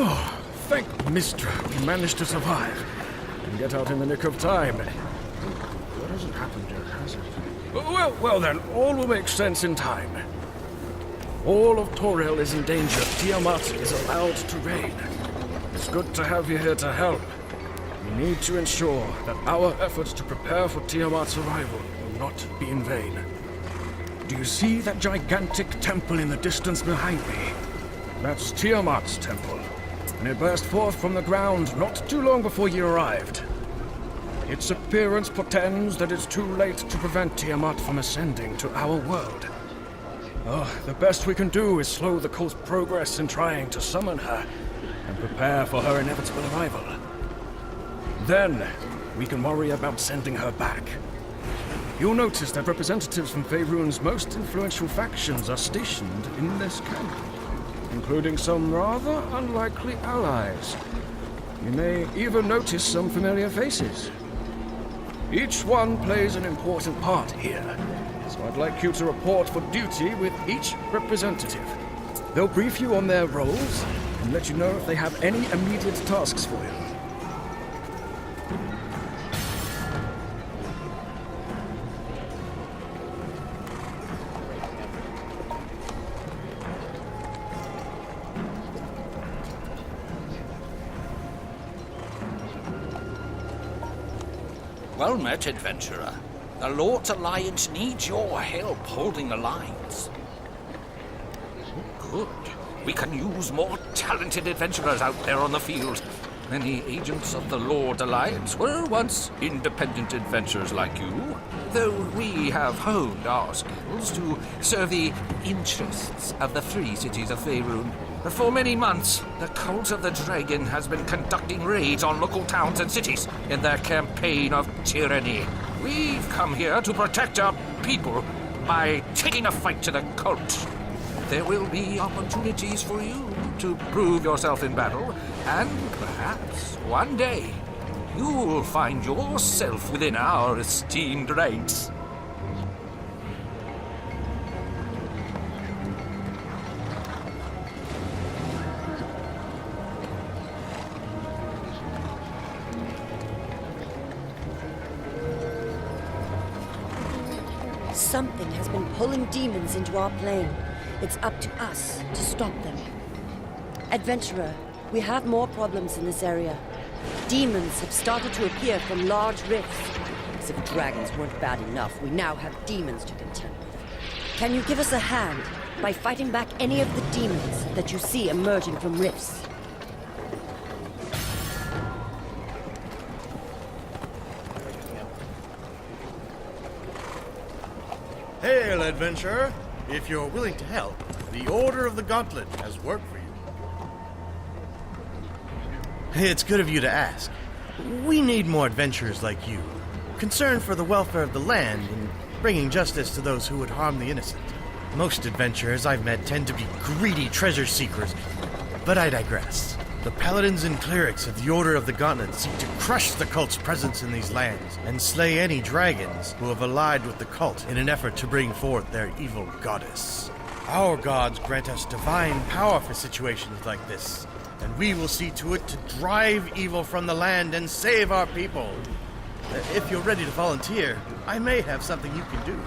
Oh, thank Mistra we managed to survive and get out in the nick of time. What hasn't happened yet, has it? Well then, all will make sense in time. All of Torel is in danger. Tiamat is allowed to reign. It's good to have you here to help. We need to ensure that our efforts to prepare for Tiamat's arrival will not be in vain. Do you see that gigantic temple in the distance behind me? That's Tiamat's temple, and it burst forth from the ground not too long before you arrived. Its appearance portends that it's too late to prevent Tiamat from ascending to our world. The best we can do is slow the cult's progress in trying to summon her and prepare for her inevitable arrival. Then, we can worry about sending her back. You'll notice that representatives from Faerun's most influential factions are stationed in this camp, including some rather unlikely allies. You may even notice some familiar faces. Each one plays an important part here, so I'd like you to report for duty with each representative. They'll brief you on their roles and let you know if they have any immediate tasks for you. Well met, adventurer. The Lord's Alliance needs your help holding the lines. Good. We can use more talented adventurers out there on the field. Many agents of the Lord's Alliance were once independent adventurers like you, though we have honed our skills to serve the interests of the free cities of Faerun. For many months, the Cult of the Dragon has been conducting raids on local towns and cities in their campaign of tyranny. We've come here to protect our people by taking a fight to the cult. There will be opportunities for you to prove yourself in battle, and perhaps one day you'll find yourself within our esteemed ranks. Something has been pulling demons into our plane. It's up to us to stop them. Adventurer, we have more problems in this area. Demons have started to appear from large rifts. As if dragons weren't bad enough, we now have demons to contend with. Can you give us a hand by fighting back any of the demons that you see emerging from rifts? Hail, adventurer! If you're willing to help, the Order of the Gauntlet has work for you. It's good of you to ask. We need more adventurers like you, concerned for the welfare of the land and bringing justice to those who would harm the innocent. Most adventurers I've met tend to be greedy treasure seekers, but I digress. The paladins and clerics of the Order of the Gauntlet seek to crush the cult's presence in these lands and slay any dragons who have allied with the cult in an effort to bring forth their evil goddess. Our gods grant us divine power for situations like this, and we will see to it to drive evil from the land and save our people. If you're ready to volunteer, I may have something you can do.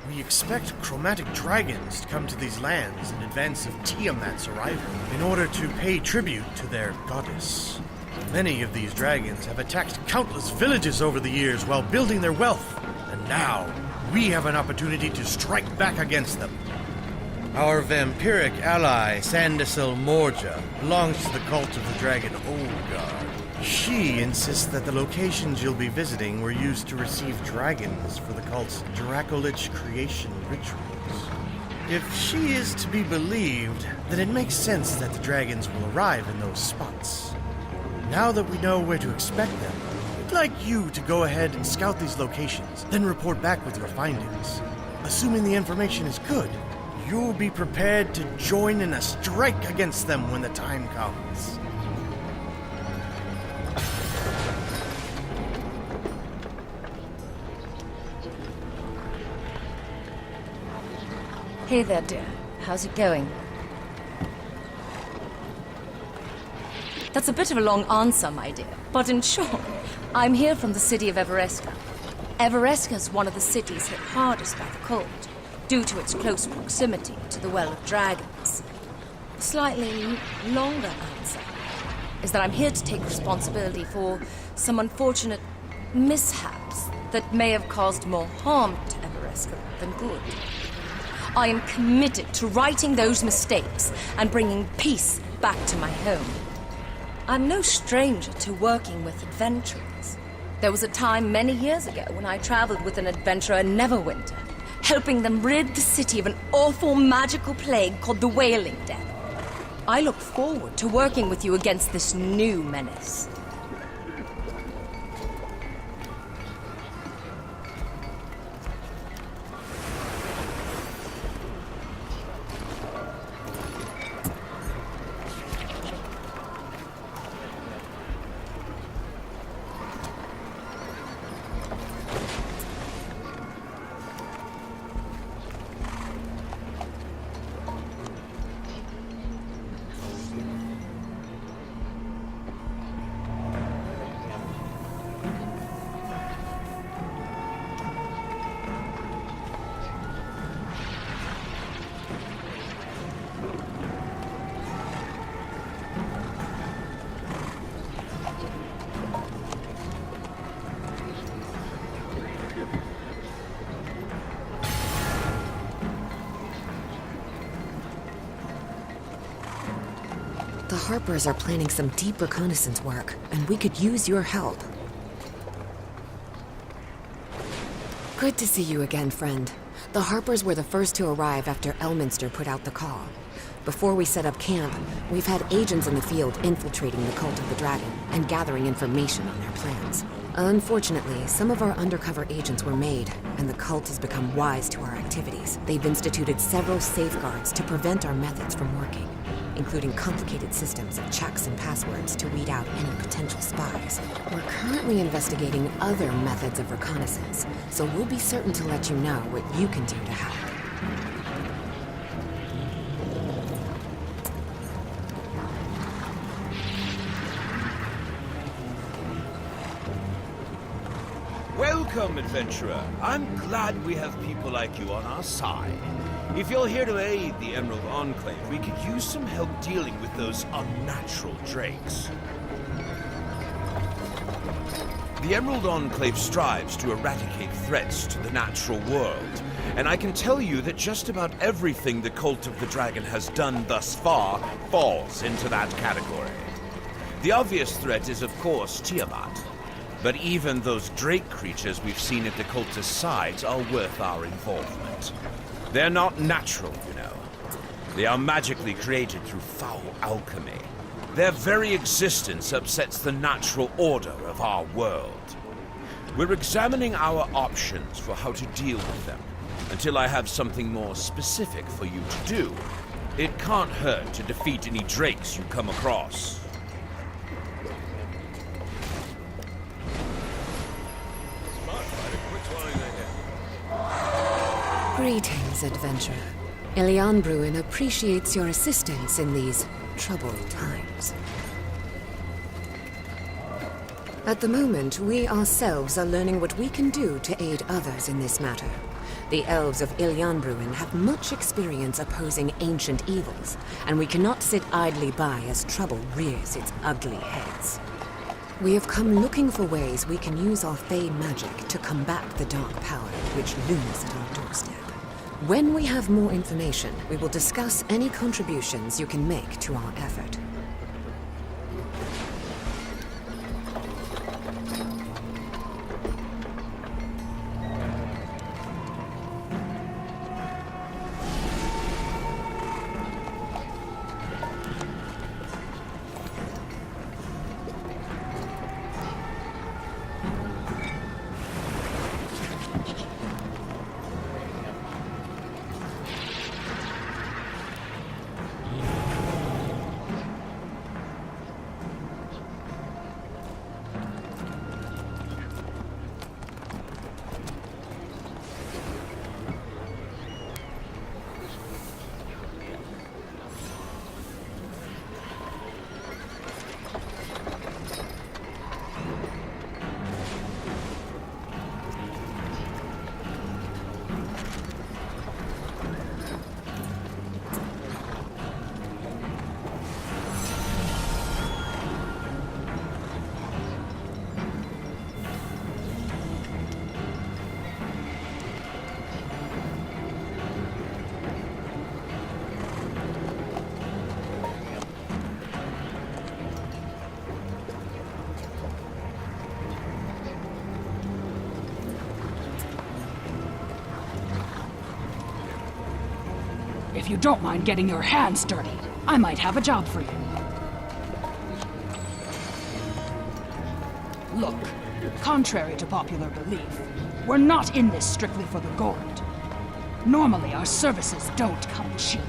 We expect chromatic dragons to come to these lands in advance of Tiamat's arrival in order to pay tribute to their goddess. Many of these dragons have attacked countless villages over the years while building their wealth, and now we have an opportunity to strike back against them. Our vampiric ally, Sandersil Morja, belongs to the cult of the dragon Olgar. She insists that the locations you'll be visiting were used to receive dragons for the cult's Dracolich creation rituals. If she is to be believed, then it makes sense that the dragons will arrive in those spots. Now that we know where to expect them, we'd like you to go ahead and scout these locations, then report back with your findings. Assuming the information is good, you'll be prepared to join in a strike against them when the time comes. Hey there, dear. How's it going? That's a bit of a long answer, my dear. But in short, I'm here from the city of Everesca. Everesca is one of the cities hit hardest by the cult, due to its close proximity to the Well of Dragons. A slightly longer answer is that I'm here to take responsibility for some unfortunate mishaps that may have caused more harm to Everesca than good. I am committed to righting those mistakes and bringing peace back to my home. I'm no stranger to working with adventurers. There was a time many years ago when I traveled with an adventurer in Neverwinter, helping them rid the city of an awful magical plague called the Wailing Death. I look forward to working with you against this new menace. The Harpers are planning some deep reconnaissance work, and we could use your help. Good to see you again, friend. The Harpers were the first to arrive after Elminster put out the call. Before we set up camp, we've had agents in the field infiltrating the Cult of the Dragon and gathering information on their plans. Unfortunately, some of our undercover agents were made, and the cult has become wise to our activities. They've instituted several safeguards to prevent our methods from working, including complicated systems of checks and passwords to weed out any potential spies. We're currently investigating other methods of reconnaissance, so we'll be certain to let you know what you can do to help. Welcome, adventurer. I'm glad we have people like you on our side. If you're here to aid the Emerald Enclave, we could use some help dealing with those unnatural drakes. The Emerald Enclave strives to eradicate threats to the natural world, and I can tell you that just about everything the Cult of the Dragon has done thus far falls into that category. The obvious threat is, of course, Tiamat. But even those drake creatures we've seen at the cultist sides are worth our involvement. They're not natural, you know. They are magically created through foul alchemy. Their very existence upsets the natural order of our world. We're examining our options for how to deal with them, until I have something more specific for you to do. It can't hurt to defeat any drakes you come across. Greetings, adventurer. Elianbruin appreciates your assistance in these troubled times. At the moment, we ourselves are learning what we can do to aid others in this matter. The elves of Elianbruin have much experience opposing ancient evils, and we cannot sit idly by as trouble rears its ugly heads. We have come looking for ways we can use our Fey magic to combat the dark power which looms at our doorstep. When we have more information, we will discuss any contributions you can make to our effort. If you don't mind getting your hands dirty, I might have a job for you. Look, contrary to popular belief, we're not in this strictly for the gold. Normally, our services don't come cheap.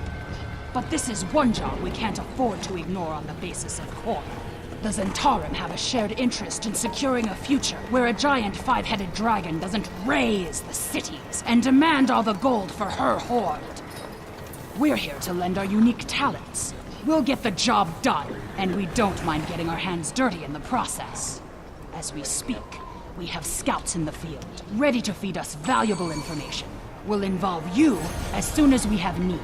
But this is one job we can't afford to ignore on the basis of coin. The Zentarim have a shared interest in securing a future where a giant five-headed dragon doesn't raze the cities and demand all the gold for her hoard. We're here to lend our unique talents. We'll get the job done, and we don't mind getting our hands dirty in the process. As we speak, we have scouts in the field, ready to feed us valuable information. We'll involve you as soon as we have need.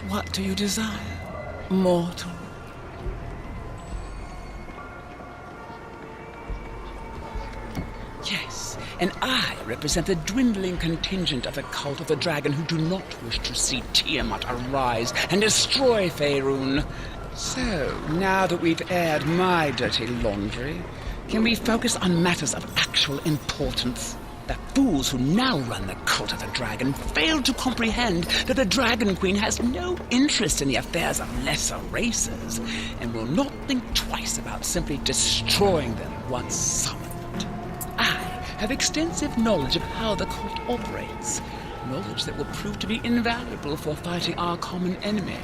What do you desire, mortal? Yes, and I represent the dwindling contingent of the Cult of the Dragon who do not wish to see Tiamat arise and destroy Faerun. So, now that we've aired my dirty laundry, can we focus on matters of actual importance? The fools who now run the Cult of the Dragon fail to comprehend that the Dragon Queen has no interest in the affairs of lesser races, and will not think twice about simply destroying them once summoned. I have extensive knowledge of how the cult operates, knowledge that will prove to be invaluable for fighting our common enemy.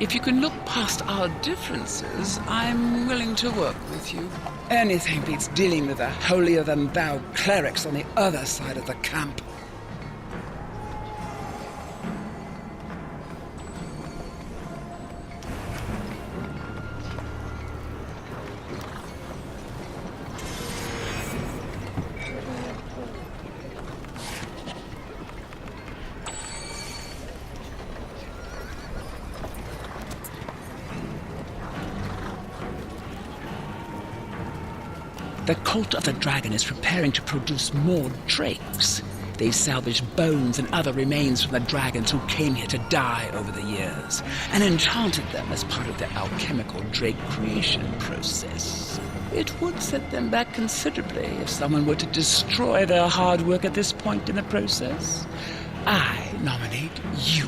If you can look past our differences, I'm willing to work with you. Anything beats dealing with the holier-than-thou clerics on the other side of the camp. The Cult of the Dragon is preparing to produce more drakes. They salvaged bones and other remains from the dragons who came here to die over the years, and enchanted them as part of their alchemical drake creation process. It would set them back considerably if someone were to destroy their hard work at this point in the process. I nominate you.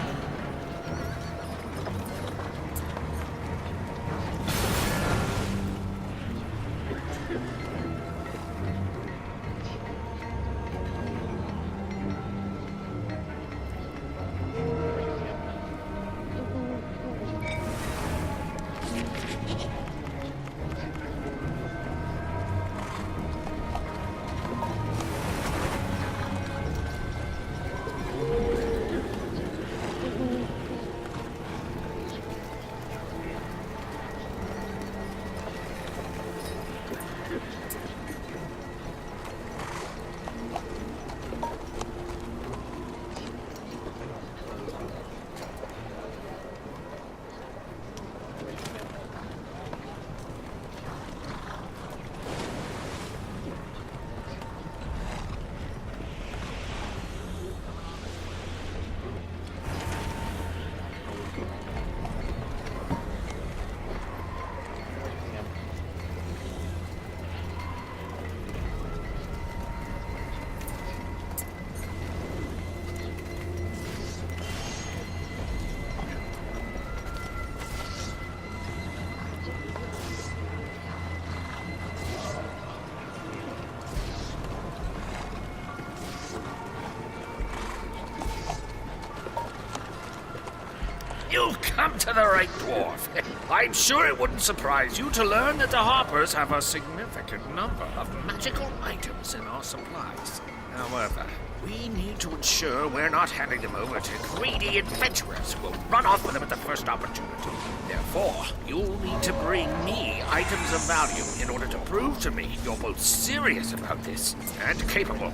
to the right dwarf. I'm sure it wouldn't surprise you to learn that the Harpers have a significant number of magical items in our supplies. However, we need to ensure we're not handing them over to greedy adventurers who will run off with them at the first opportunity. Therefore, you'll need to bring me items of value in order to prove to me you're both serious about this and capable.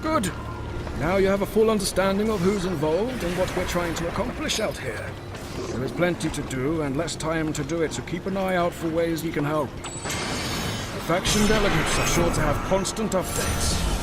Good. Now you have a full understanding of who's involved and what we're trying to accomplish out here. There is plenty to do and less time to do it, so keep an eye out for ways we can help. The faction delegates are sure to have constant updates.